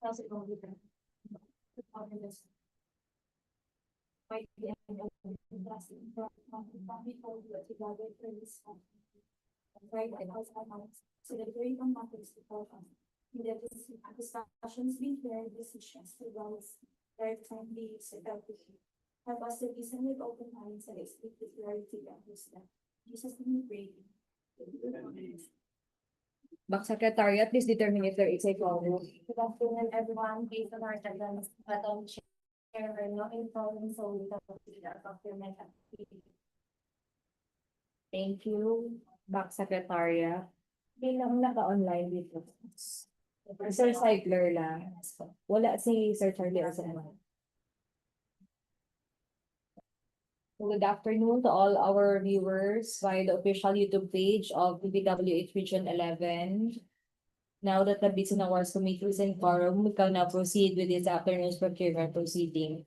How's it going with them? Might be right, and also so that very matters to focus. In the discussions being clear decisions to those very timely effective. Have us to listen with open minds and speak with clarity and wisdom. Jesus name we pray. Back Secretariat, please determine if there is a quorum. Good afternoon, everyone. Based on our attendance, Madam Chair, no informing so we can proceed our procurement activity. Thank you. Back Secretariat. Bilang naka-online dito. Sir Cycler lang. Wala si Sir Charlie or sa ano. Good afternoon to all our viewers via the official YouTube page of PPWH Region 11. Now that the Business Awards Committee is in quorum, we can now proceed with this afternoon's procurement proceeding.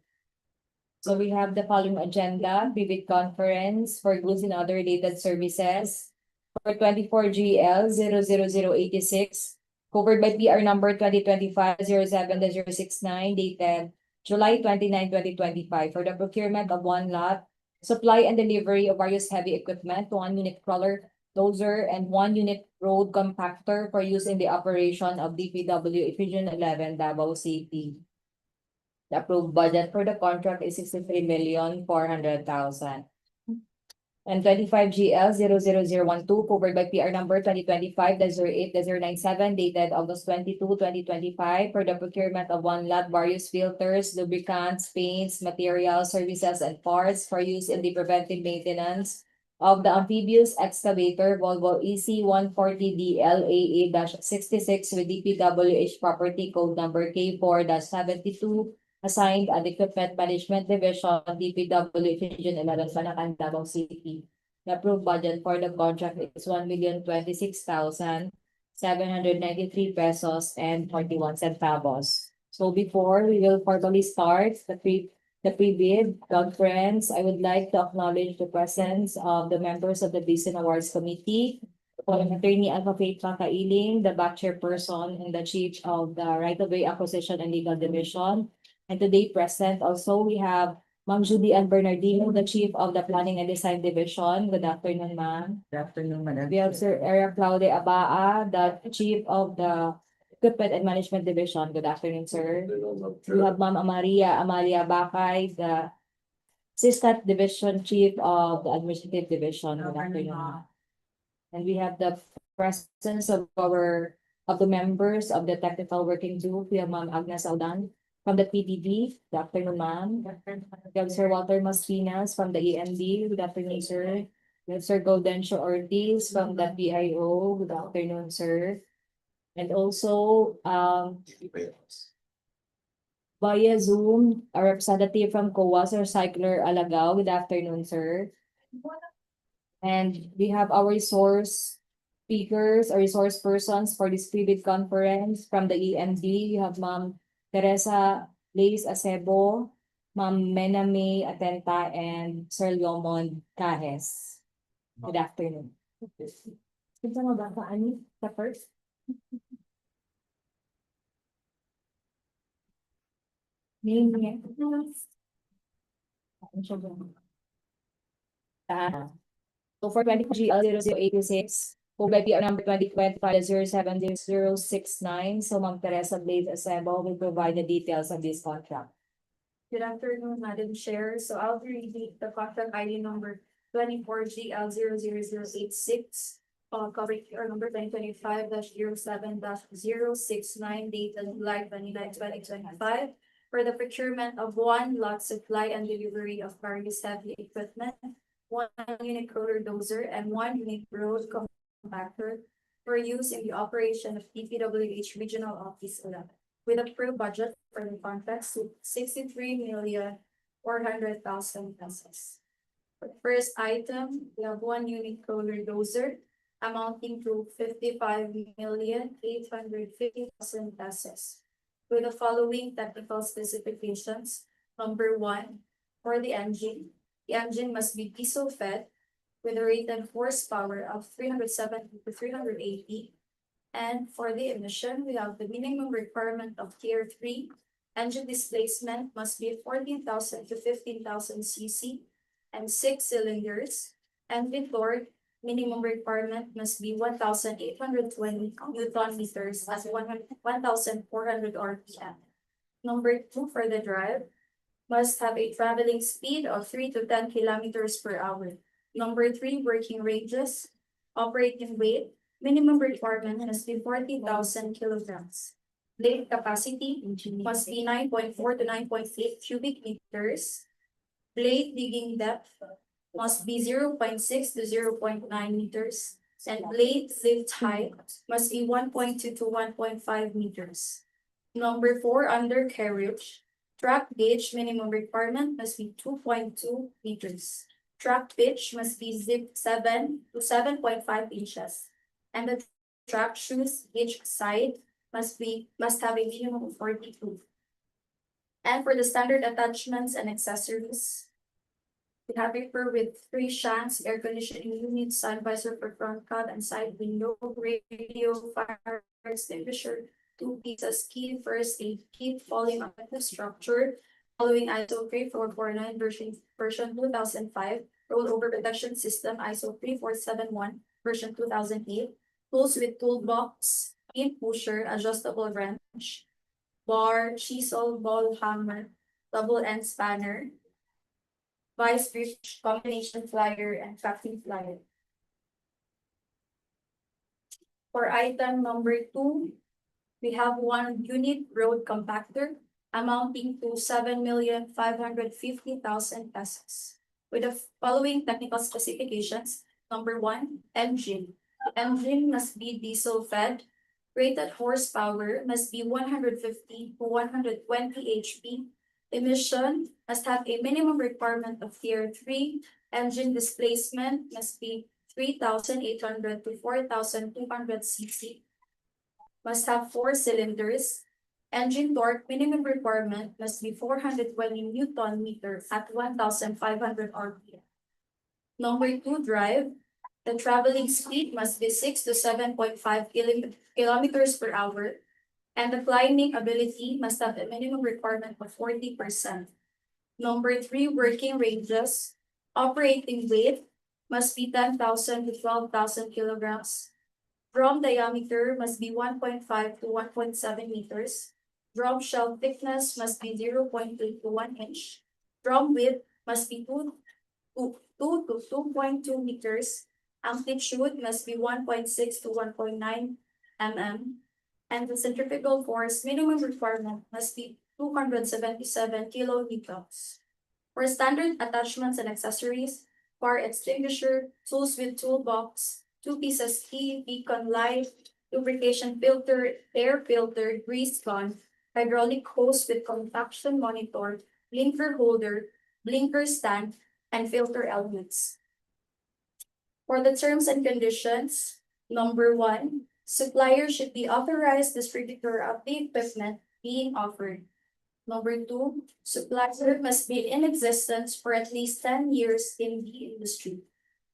So we have the following agenda: vivid conference for goods and other related services for 24 GL 00086, covered by PR number 2025-07-069, dated July 29, 2025, for the procurement of one lot, supply and delivery of various heavy equipment, 1 unit crawler dozer, and 1 unit road compactor for use in the operation of DPW Region 11 Davao City. The approved budget for the contract is 63,400,000. And 25 GL 00012, covered by PR number 2025-08-097, dated August 22, 2025, for the procurement of one lot, various filters, lubricants, paints, materials, services, and parts for use in the preventive maintenance of the amphibious excavator Volvo EC 140DLAA-66 with DPWH property code number K4-72, assigned at the Equipment Management Division, DPW Region 11, Banacan, Davao City. The approved budget for the contract is 1,026,793 pesos and 41 centavos. So before we will formally start the pre-bid conference, I would like to acknowledge the presence of the members of the Business Awards Committee, Attorney Alpha Faith Pakailing, the back chairperson and the chief of the Right-of-Way Acquisition and Legal Division. And today present also we have Ma'am Judy Ann Bernardino, the Chief of the Planning and Design Division. Good afternoon, ma'am. Good afternoon, Madam. We have Sir Eric Claude Abaa, the Chief of the Equipment and Management Division. Good afternoon, sir. We have Ma'am Amalia Bakay, the Assistant Division Chief of the Administrative Division. Good afternoon, ma'am. And we have the presence of the members of the Technical Working Group. We have Ma'am Agnes Aldan from the PDB. Good afternoon, ma'am. We have Sir Walter Masfinas from the EMD. Good afternoon, sir. We have Sir Gaudencio Ortiz from the PIO. Good afternoon, sir. And also, via Zoom, a representative from COA, Sir Cycler Alagao. Good afternoon, sir. And we have our resource speakers or resource persons for this pre-bid conference from the EMD. We have Ma'am Teresa Lays Acebo, Ma'am Mena May Atenta, and Sir Leomond Cajes. Good afternoon. Kita mo ba ani sa first? Name niya. So for 20 GL 0086, by PR number 2025-07-069. So Ma'am Teresa Blades Acebo will provide the details of this contract. Good afternoon, Madam Chair. So I'll be reading the contract ID number 24 GL 00086. Covering PR number 2025-07-069, dated July 29, 2025, for the procurement of one lot, supply and delivery of various heavy equipment, 1 unit crawler dozer, and 1 unit road compactor for use in the operation of DPWH Regional Office 11, with approved budget for the contract to 63,400,000 pesos. For the first item, we have 1 unit crawler dozer amounting to 55,850,000 pesos, with the following technical specifications. Number 1, for the engine must be diesel fed with a rated horsepower of 370 to 380, And for the emission, we have the minimum requirement of tier 3. Engine displacement must be 14,000 to 15,000 cc and 6 cylinders. And the torque minimum requirement must be 1,820 Newton meters at 1,400 RPM. Number 2 for the drive must have a traveling speed of 3 to 10 kilometers per hour. Number 3, working ranges, operating weight, minimum requirement must be 40,000 kilograms. Blade capacity must be 9.4 to 9.8 cubic meters. Blade digging depth must be 0.6 to 0.9 meters. And blade lift height must be 1.2 to 1.5 meters. Number 4, undercarriage. Track gauge minimum requirement must be 2.2 meters. Track pitch must be 7 to 7.5 inches. And the track shoes each side must have a minimum of 42. And for the standard attachments and accessories, we have paper with 3 shanks, air conditioning unit, sun visor for front cab and side window, radio, fire extinguisher, 2 pieces key, first aid kit, falling on the structure, following ISO 3449 version 2005, rollover protection system ISO 3471 version 2008, tools with toolbox, pin pusher, adjustable wrench, bar, chisel, ball hammer, double end spanner, vice grip, combination flyer, and crafting flyer. For item number 2, we have 1 unit road compactor amounting to 7,550,000 pesos. With the following technical specifications. Number 1, engine. The engine must be diesel fed. Rated horsepower must be 150 to 120 HP. Emission must have a minimum requirement of tier 3. Engine displacement must be 3,800 to 4,200 cc. Must have 4 cylinders. Engine torque minimum requirement must be 420 Newton meter at 1,500 RPM. Number 2, drive. The traveling speed must be 6 to 7.5 kilometers per hour, and the climbing ability must have a minimum requirement of 40%. Number 3, working ranges. Operating weight must be 10,000 to 12,000 kilograms. Drum diameter must be 1.5 to 1.7 meters. Drum shell thickness must be 0.2 to 1 inch. Drum width must be 2 to 2.2 meters. Amplitude must be 1.6 to 1.9 mm. And the centrifugal force minimum requirement must be 277 kilonewtons. For standard attachments and accessories, fire extinguisher, tools with toolbox, 2 pieces key, beacon light, lubrication filter, air filter, grease gun, hydraulic hose with compaction monitor, blinker holder, blinker stand, and filter elements. For the terms and conditions, number 1, supplier should be authorized distributor of the equipment being offered. Number 2, supplier must be in existence for at least 10 years in the industry.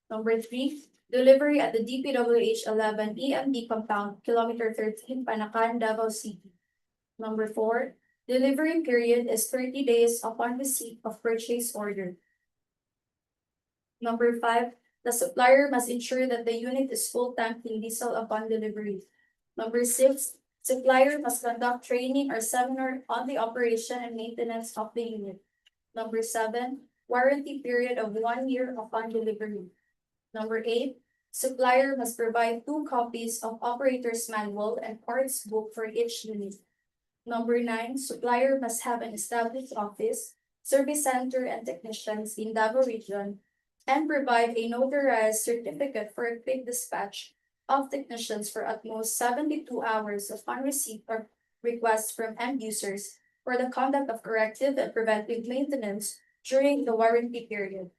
Number 3, delivery at the DPWH 11 EMD compound, kilometer 13, Panacan, Davao City. Number 4, delivery period is 30 days upon receipt of purchase order. Number 5, the supplier must ensure that the unit is full tank in diesel upon delivery. Number 6, supplier must conduct training or seminar on the operation and maintenance of the unit. Number 7, warranty period of 1 year upon delivery. Number 8, supplier must provide 2 copies of operator's manual and parts book for each unit. Number 9, supplier must have an established office, service center, and technicians in Davao region, and provide a notarized certificate for a quick dispatch of technicians for at most 72 hours upon receipt of requests from end users for the conduct of corrective and preventive maintenance during the warranty period.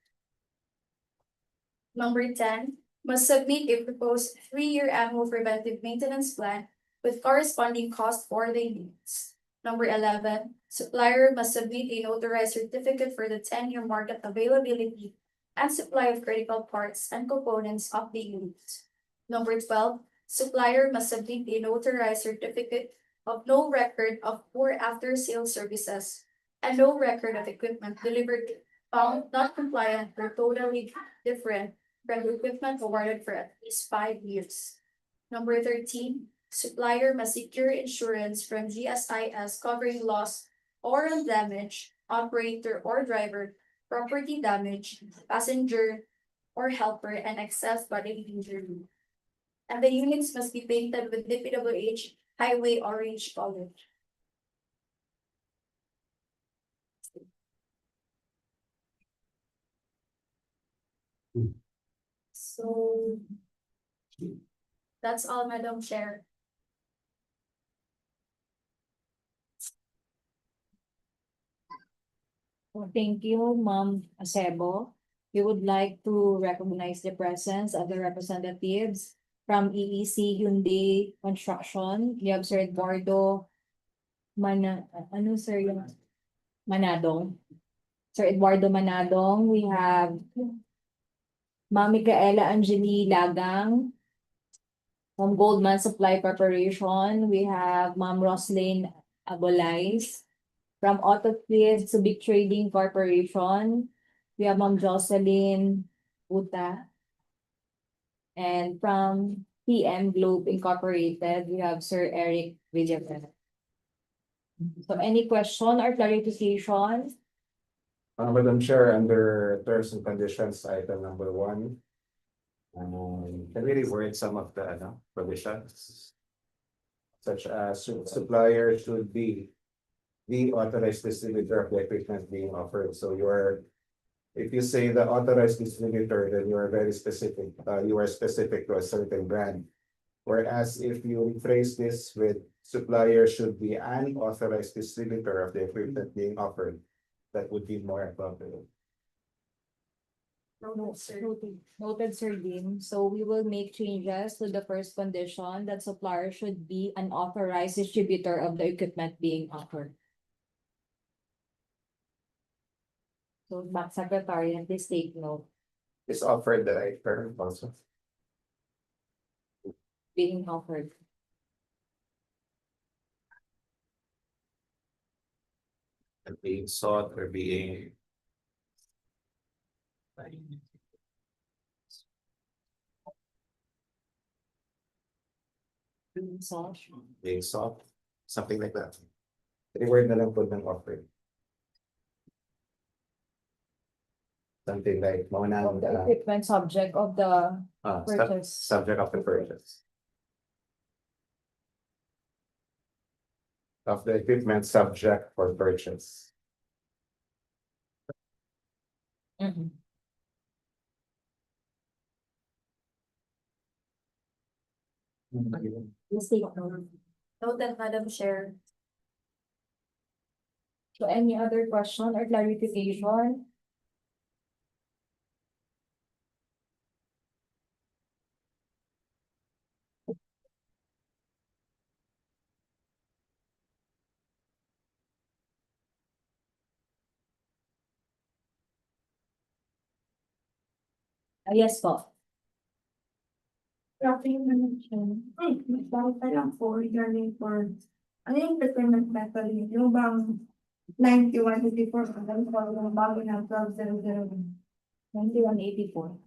Number 10, must submit a proposed 3-year annual preventive maintenance plan with corresponding cost for the units. Number 11, supplier must submit a notarized certificate for the 10-year market availability and supply of critical parts and components of the unit. Number 12, Supplier must submit a notarized certificate of no record of poor after-sales services and no record of equipment delivered found not compliant or totally different from the equipment awarded for at least 5 years. Number 13, supplier must secure insurance from GSIS covering loss or damage, operator or driver, property damage, passenger or helper, and excess bodily injury. And the units must be painted with DPWH highway orange color. So that's all, Madam Chair. Thank you, Ma'am Acebo. We would like to recognize the presence of the representatives from EEC Hyundai Construction. We have Sir Eduardo Sir yun? Manadong. Sir Eduardo Manadong. We have Ma'am Micaela Angeli Lagang from Goldman Supply Corporation. We have Ma'am Roslyn Abolais from Autofleet Subic Trading Corporation. We have Ma'am Jocelyn Uta. And from PM Globe Incorporated, we have Sir Eric Villanueva. So any question or clarification? Madam Chair, under terms and conditions, item number 1. Can we reword some of the provisions? Such as supplier should be the authorized distributor of the equipment being offered. So if you say the authorized distributor, then you are very specific. You are specific to a certain brand. Whereas if you rephrase this with supplier should be an authorized distributor of the equipment being offered, that would be more appropriate. Noted, Sir Dean. So we will make changes to the first condition that supplier should be an authorized distributor of the equipment being offered. So, Back Secretary, please take note. Is offered the right term also? Being offered. And being sought or being Being sought. being sought, something like that. Reword na lang po ng offered. Something like Of the equipment subject of the purchase. subject of the purchase. Of the equipment subject for purchase. Mhm. Please take note. Noted, Madam Chair. So any other question or clarification? Yes po. Traffic management. Bakit pa lang po regarding for, ano yung procurement method yung bang 9184 hanggang po yung bago na 1200? 9184.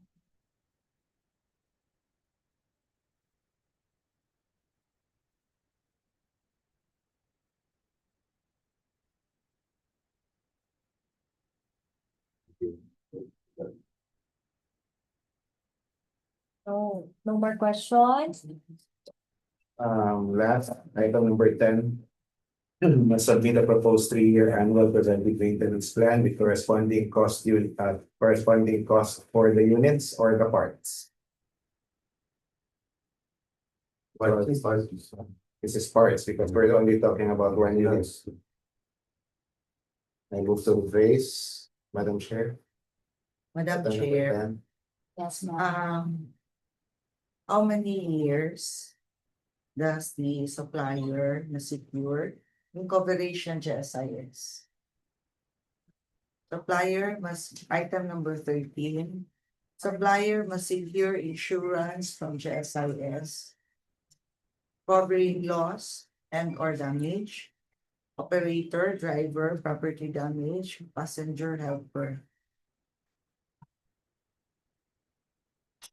No more questions? Last, item number 10. Must submit a proposed 3-year annual preventive maintenance plan with corresponding cost for the units or the parts. What is parts? This is parts because we're only talking about one unit. I move to raise, Madam Chair. Madam Item number Chair, 10. Yes, ma'am. how many years does the supplier na secure yung coverage ng GSIS? Item number 13, supplier must secure insurance from GSIS covering loss and or damage, operator, driver, property damage, passenger, helper.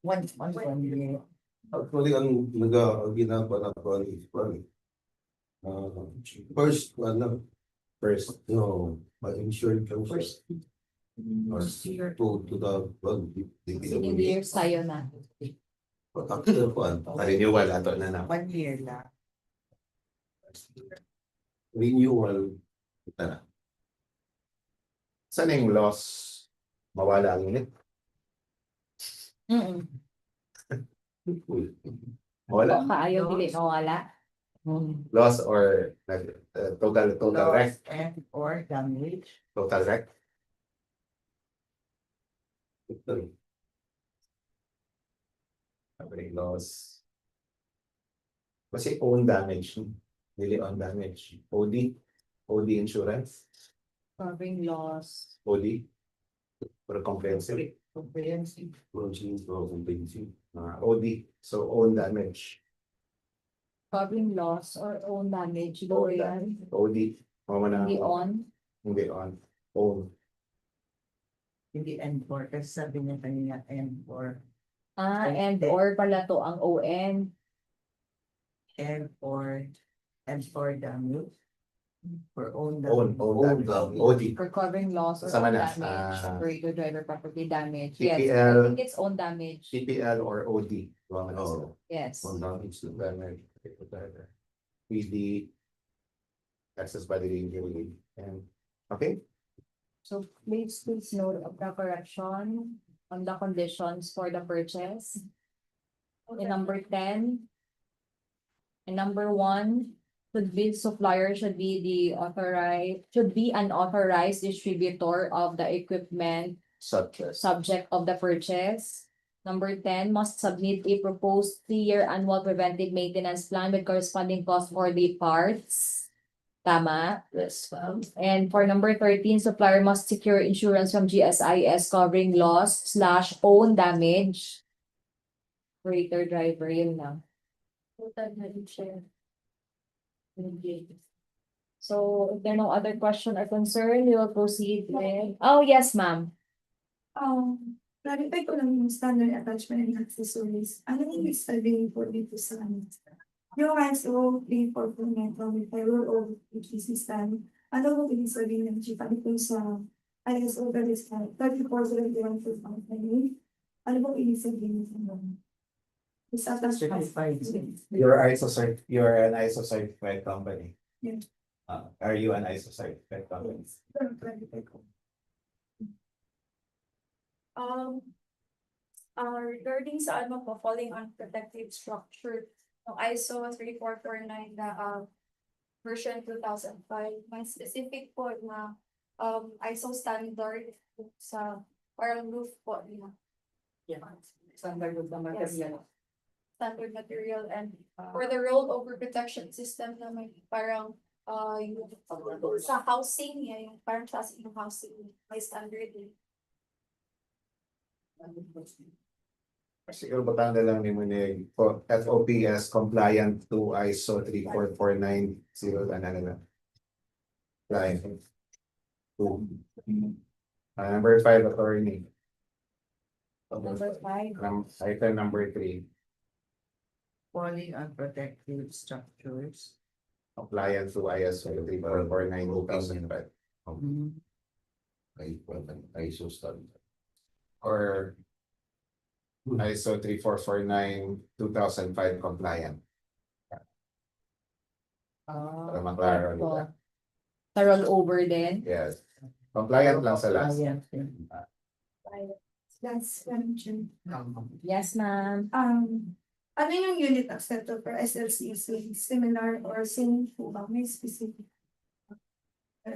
One year. Actually, ang ginagawa is first, First, no, ma-insured ka siya. First year. To the, Sige, years tayo na. after one, renewal ato na na. 1 year lang. renewal, ito na. Saan yung loss? Mawala ang unit? Mm. Wala. Kaayo dili mawala. Loss or total wreck? Loss and or damage. Total wreck? Ito. Covering loss. Kasi own damage. Dili on damage. OD. OD insurance. Covering loss. OD. For comprehensive. Comprehensive. OD. So own damage. Covering loss or own damage. Go yan. OD. Mama na. Hindi on. Hindi on. Own. Hindi and for. Kasi sabi niya kanina and for. And or pala to ang ON. And for damage. For own Own. damage. Own damage. OD. For covering loss or Sama own na. damage. Operator, driver, property damage. TPL. Yes, I think it's own damage. TPL or OD. Wrong Oh. Yes. On damage na. Damage. PD. Access bodily injury. And okay. So please note of the correction on the conditions for the purchase. In number 10. And number 1, should be supplier should be an authorized distributor of the equipment Such as. subject of the purchase. Number 10, must submit a proposed 3-year annual preventive maintenance plan with corresponding cost for the parts. Tama. Yes. And for number 13, supplier must secure insurance from GSIS covering loss/own damage. Operator, driver, yun lang. Total damage share. So if there are no other question or concern, we will proceed with, oh, yes, ma'am. Clarify ko lang yung standard attachment and accessories. Ano yung sabihin po dito sa yung ISO 34.9 with the rule of HPC stand? Ano po ibig sabihin ng chief? Ano po sa ISO 34.1 ano po ibig sabihin ng this attachment? Certified. You're an ISO certified company. Yeah. Are you an ISO certified company? Clarify ko. Regarding sa ano po, falling on protective structure, ng ISO 3449 na version 2005, may specific po na ISO standard sa parang roof po niya. Yeah. Standard of the material. Standard material and for the rollover protection system na may parang yung sa housing, yung parang klase ng housing, may standard din. Siguro batang na lang ni mo ni FOPS compliant to ISO 34490 ano. Compliant. Number 5, attorney. Number 5. Item number 3, Falling on protective structures. compliant to ISO 34490 2005. ISO standard. Or ISO 3449 2005 compliant. Para maklaro nila. Sa rollover din. Yes. Compliant lang sa last. Ayan. That's question. Yes, ma'am. Ano yung unit accepted for SLC? Similar or same po ba? May specific? For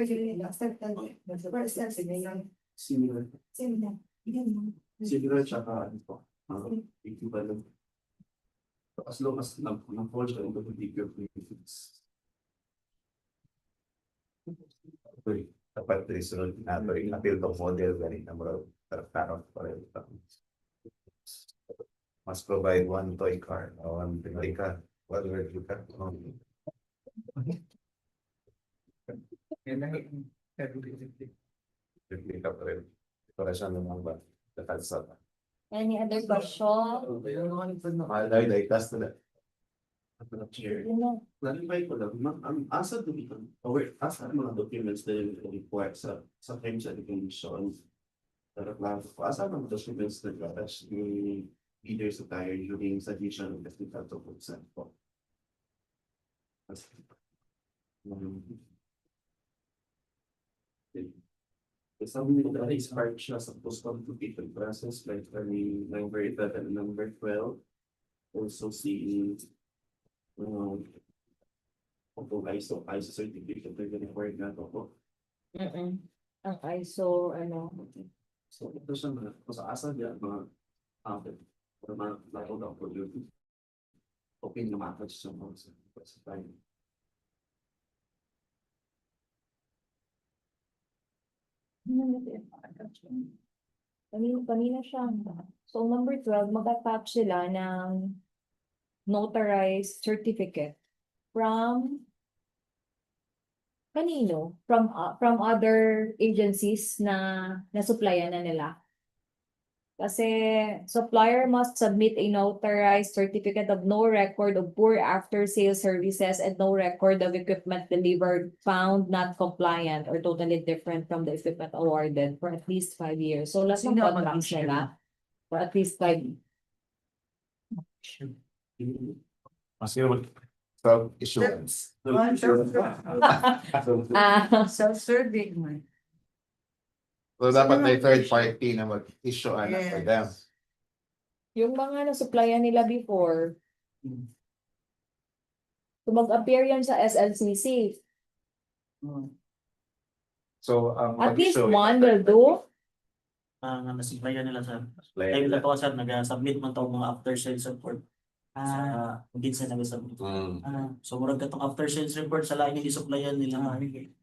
unit accepted for SLC? Similar. Similar. Yan. Similar tsaka ano po. Equivalent. As long as na-fall siya into the bigger benefits. Dapat resunod nato yung appeal to model gani na mga tarot para ito. must provide one toy car or one replica. What replica? Replica pa rin. Para siya naman ba? Kalsada. Any other question? Dahil test na. Chair. Yun na. Clarify ko lang, asa asa ang mga documents na yung required sa terms and conditions. Pero asa ang mga documents na gatas yung either sa tayo during submission of technical documents po. Sabi nila na is-part siya sa post-completed process like number 11 and number 12. Also seeing kung ISO certificate na required na ito po. Ang ISO, ano, So ito siya mga asa niya mga or mga layo daw po yun. Open na match sa mga sa tayo. kanina siya. So, number 12, mag-attach sila ng notarized certificate from kanino? From other agencies na supplyan na nila. Kasi supplier must submit a notarized certificate of no record of poor after sales services and no record of equipment delivered found not compliant or totally different from the equipment awarded for at least 5 years. So last ng Sino ang contracts mag-issue? nila for at least 5 years. Mas yun. Self-issuance. Self-serving man. So dapat may third party na mag-issue for them. Yung mga na-supplyan nila before, so mag-appear yan sa SLCC. So, At least mag-issue, one will do. Nga nasimplayan nila sa Like, tayo na to sir nag-submit man tawag mga after sales report sa sa nag-submit. So murag katong after sales report sa lain ni supplyan nila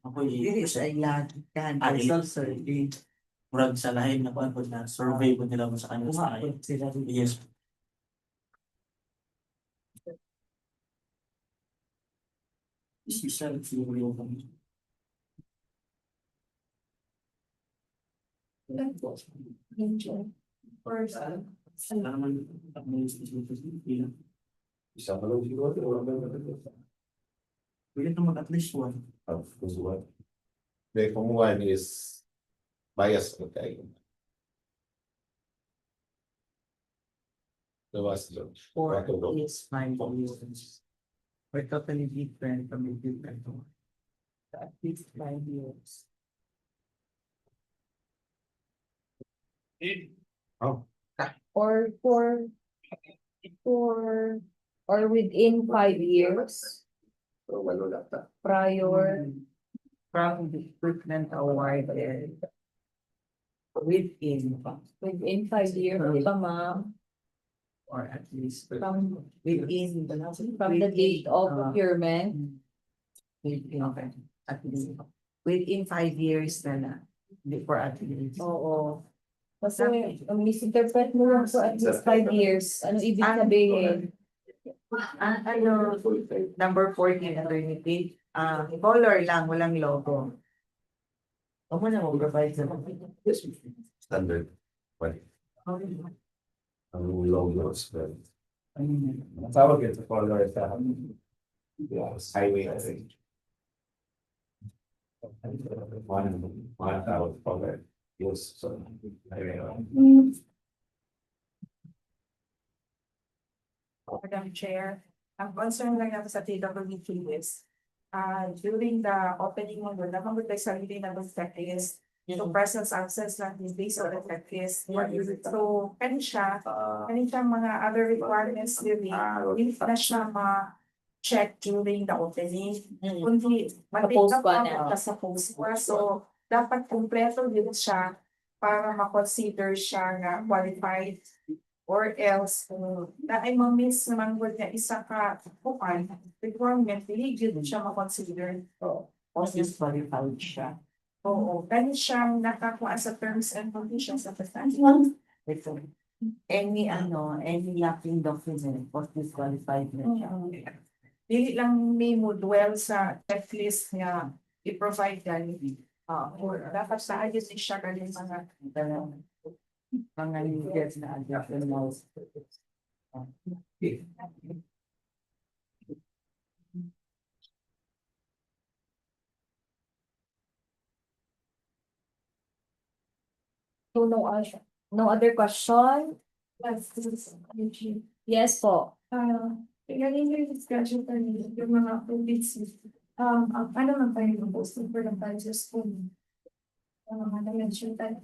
ako Dili sa ilan kan self-serving. murag sa lain na kuan na survey po nila mo sa kanila sa lain. Umabot sila dito. Yes. Isa siguro yung Or naman administrative isang malaw siguro. pwede naman at least one. Kung what? Kung one is bias ko tayo. Gawas doon. Or Wato doon. is 5 years. We're totally different from the different one. At least 5 years. Oh, Or within 5 years so walo lata. prior. From the equipment awarded within 5 years, di ba ma'am? or at least From within the date of procurement. okay, at least within 5 years na before at least. Oo. Kasi ang misinterpret mo lang so at least 5 years. Ano ibig sabihin? Ano, number 14 eternity, color lang, walang logo. O mo na mo provide sa Standard. What? Ang logos. But tawag yun sa color sa highway. I think. One tawag color. Yes, so highway. Madam Chair, ang concern lang natin sa TWT is, during the opening mo, nakamot tayo sa hindi na checklist, so presence access lang is based on the checklist. So, kanin siya mga other requirements din, hindi na siya ma-check during the opening. Kundi, Sa post pa na sa post pa. So, dapat kumpleto din siya para ma-consider siya na qualified. Or else, na ay ma-miss naman ko na isa ka kupan, requirement, hindi yun siya ma-consider. or is qualified siya. Oo, ganun siyang nakakuha sa terms and conditions of the statute. Ito. any lacking document was disqualified na siya. Dili lang nimo dwell sa checklist nga i-provide gani. Or dapat sa ayos siya kani Mga needed na additional. So no other question? Yes po. Regarding your discussion kanina, yung mga audits, ano man tayo yung posting for the budget school? Mga na-mention tayo.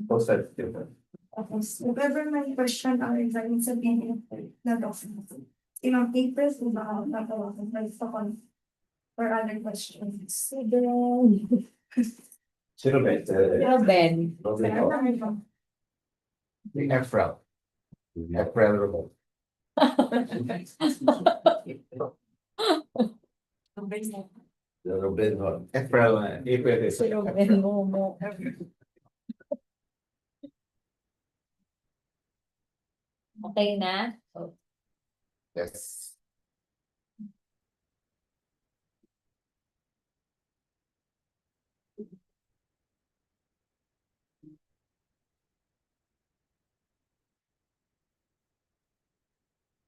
Posted. Yeah. Tapos, if ever may question or regarding sa BNF na document, ilang papers o ba natawagan tayo sa for other questions? Sino ba ito? Pero Ben, Efrel. Efrel Robert. Robin Hall. Efrel. April is. pero Ben mo. Okay na? Yes.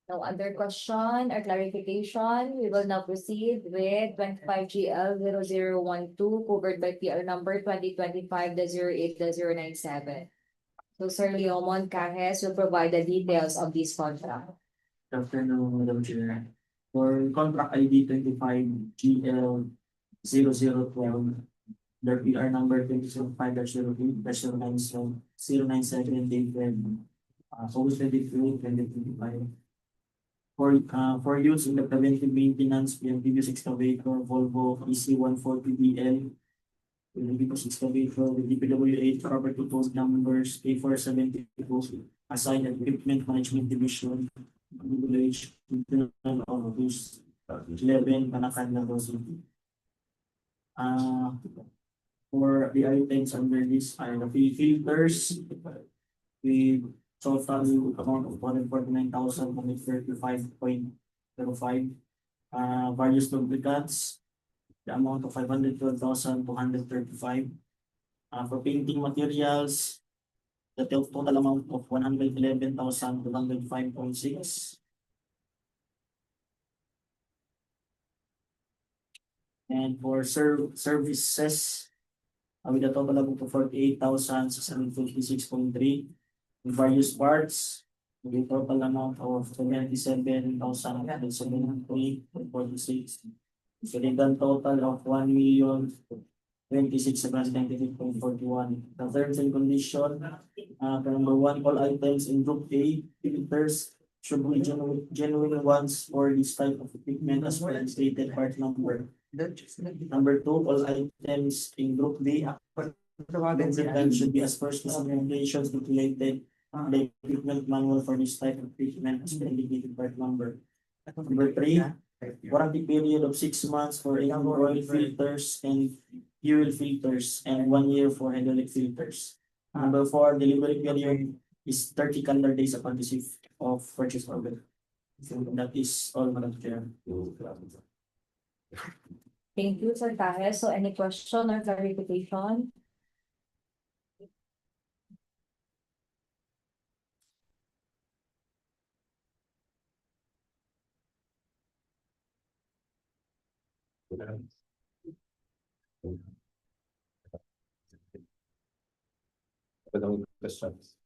No other question or clarification. We will now proceed with 25GL 0012 covered by PR number 2025-08-097. So Sir Leomon Cajes will provide the details of this contract. Good afternoon, Madam Chair. For contract ID 25GL 0012, their PR number 2025-08-097 dated August 23, 2025. For use in the preventive maintenance, previous excavator Volvo EC140BL, previous excavator with DPWH property code numbers A472, assigned equipment management division, DPWH internal office 11, Panakan, Davao City. For the items under this are the filters with total amount of 149,135.05. Various lubricants, the amount of 512,235. For painting materials, the total amount of 111,205.6. And for services, with a total amount of 48,656.3. Various parts, with a total amount of 77,173.46. So they done total of 1,026,798.41. The terms and condition, number one, all items in group A, filters should be genuine ones for this type of equipment as per the stated part number. Number two, all items in group B, lubricant should be as per specifications stipulated the equipment manual for this type of equipment as per indicated part number. Number three, warranty period of 6 months for oil filters and fuel filters and 1 year for hydraulic filters. Number four, delivery period is 30 calendar days upon receipt of purchase order. So that is all, Madam Chair. Thank you, Sir Cajes. So any question or clarification? Anong questions?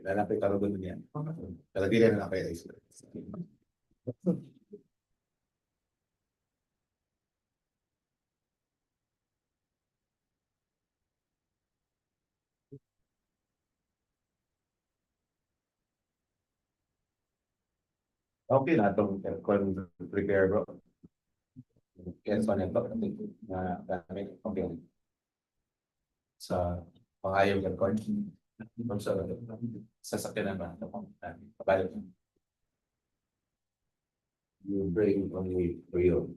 Lalapit ka rin yan. Talagyan na kayo. Okay na itong aircon repair bro. Aircon ito na gamit. Okay. Sa pangayaw aircon. Sa sasakyan naman. Kabalik. You bring only real.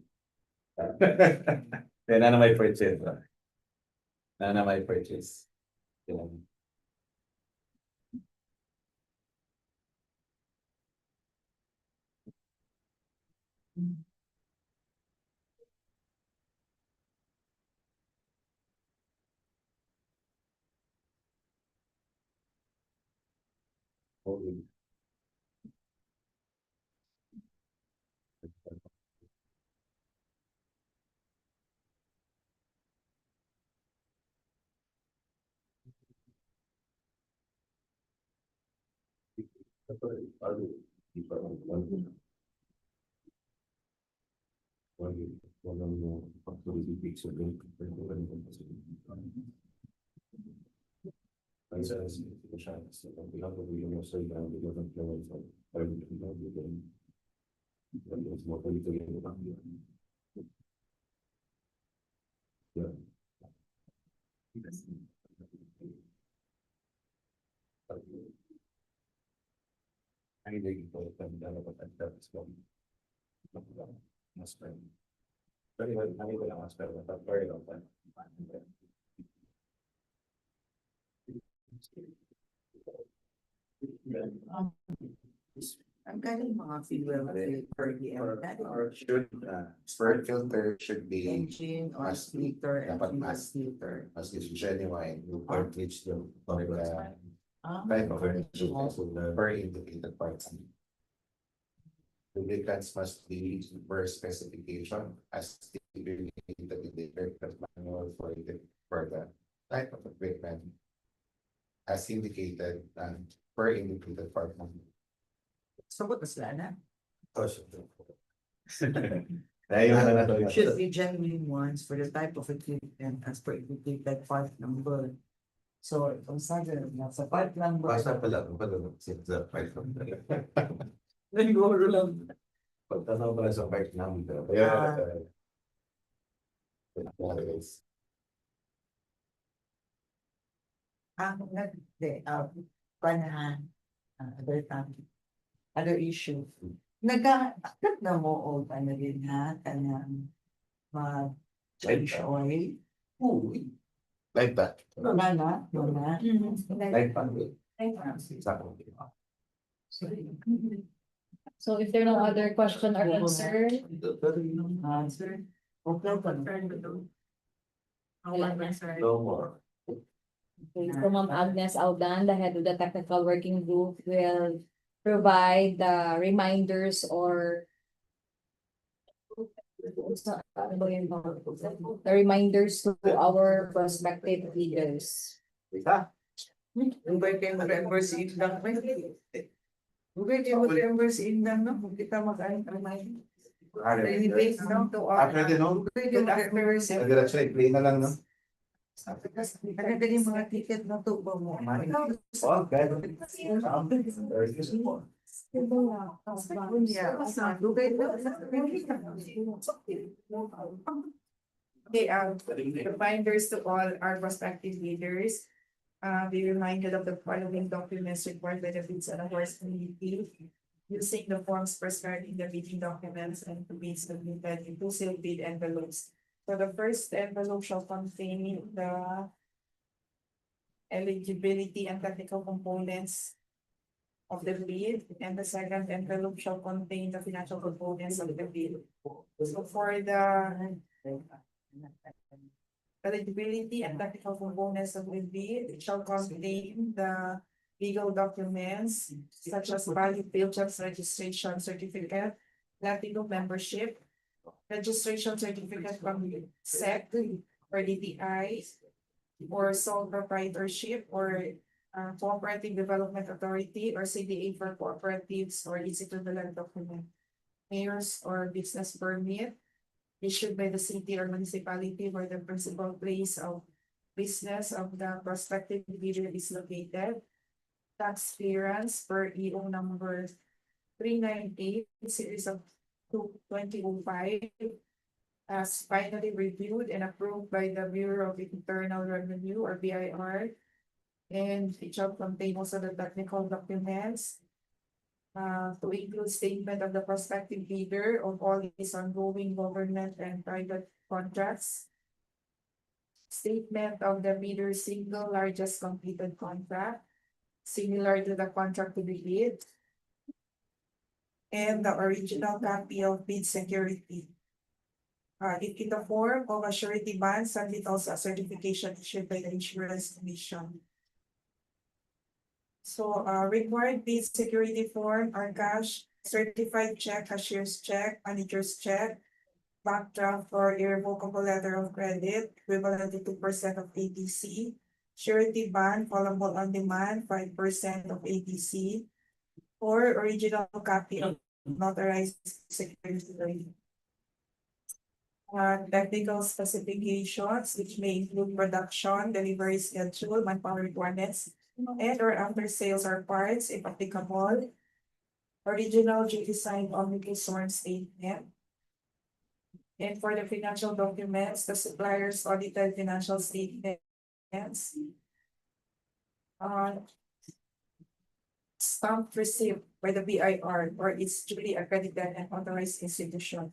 Then na may purchase. Na may purchase. Yan. Okay. Ang galing mga fuel per diem. Should, spurt filter should be Engine or mas- splitter and dapat fuel mas- filter. as is genuine, you cartridge the Ah, type of energy per indicated parts. Lubricants must be per specification as stipulated in the director's manual for the type of equipment as indicated and per indicated part. sabot na sila na. Should be genuine ones for the type of equipment as per indicated part number. So, kung sabi na sa part number. Basta pala, sa part Naguro lang. pagtanong pala sa part number. Panahan, other time, other issue. Nag-akit na mo o ano din ha, kanang change oil. Uy, Like that. wala na, wala. Like that. Exactly. So if there are no other question or concern, Answer. Okay, No more. okay, so Ma'am Agnes Aldan, the head of the technical working group, will provide the reminders or the reminders to our prospective leaders. Ugay kayo mag-reimburse income. Ugay kayo mag-reimburse income, no? Kung kita mag-reimburse. Relevate, no? To our. Pwede, no? Ugay kayo mag-reimburse. Actually, play na lang, no? Nagkakali yung mga ticket na tubo mo. Oh, God. Very good. Okay, reminders to all our prospective leaders. Be reminded of the following documents required by the bids and awards committee. Using the forms prescribed in the bidding documents and to be submitted into sealed bid envelopes. So the first envelope shall contain the eligibility and technical components of the bid, and the second envelope shall contain the financial components of the bid. So for the eligibility and technical components of the bid, it shall contain the legal documents such as valid field jobs registration certificate, Latino membership, registration certificate from SEC or DTI, or sole proprietorship or cooperative development authority or CDA for cooperatives or its equivalent document. Mayor's or business permit issued by the city or municipality where the principal place of business of the prospective bidder is located. Tax clearance per EO number 398 series of 2005 as finally reviewed and approved by the Bureau of Internal Revenue or BIR. And it shall contain also the technical documents to include statement of the prospective bidder of all his ongoing government and private contracts, statement of the bidder's single largest completed contract, similar to the contract to be bid, and the original copy of bid security. In the form of a surety bond, submit also a certification issued by the Insurance Commission. So, required bid security form are cash, certified check, cashier's check, manager's check, backdraft or irrevocable letter of credit equivalent to 2% of ATC, surety bond fallable on demand 5% of ATC, or original copy of notarized security. Technical specifications, which may include production, delivery schedule, manpower requirements, and or after sales or parts, if applicable. Original duly signed omnibus sworn statement. And for the financial documents, the supplier's audited financial statements. Stamp received by the BIR or its duly accredited and authorized institution.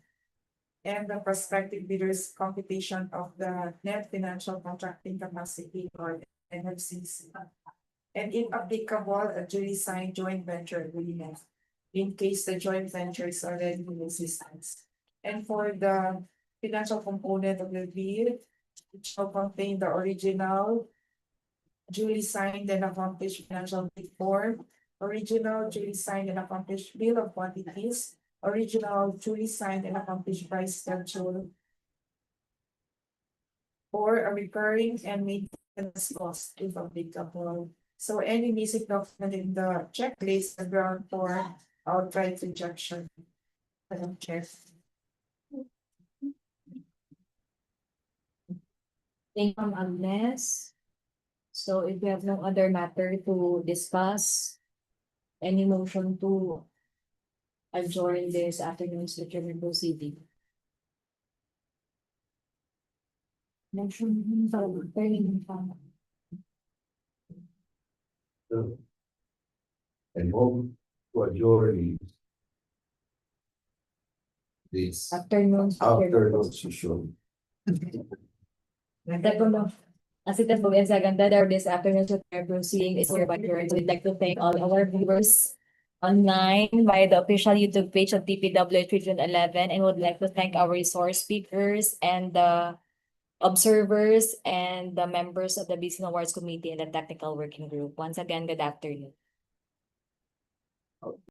And the prospective bidder's computation of the net financial contracting capacity or NFCC. And if applicable, a duly signed joint venture agreement, in case the joint venture is already in existence. And for the financial component of the bid, it shall contain the original duly signed and accomplished financial bid form, original duly signed and accomplished bill of quantities, original duly signed and accomplished price schedule, or a recurring and maintenance cost if applicable. So any missing document in the checklist, the ground for outright rejection. Madam Chair. Thank you, Ma'am Agnes. So if we have no other matter to discuss, any motion to adjourn this afternoon's procurement proceeding? Motion. And move to adjourn this Afternoon's afternoon session. As it has been said, this afternoon's procurement proceeding is hereby adjourned. We'd like to thank all our viewers online via the official YouTube page of DPWH Region 11, and would like to thank our resource speakers and the observers and the members of the Basin Awards Committee and the Technical Working Group. Once again, good afternoon.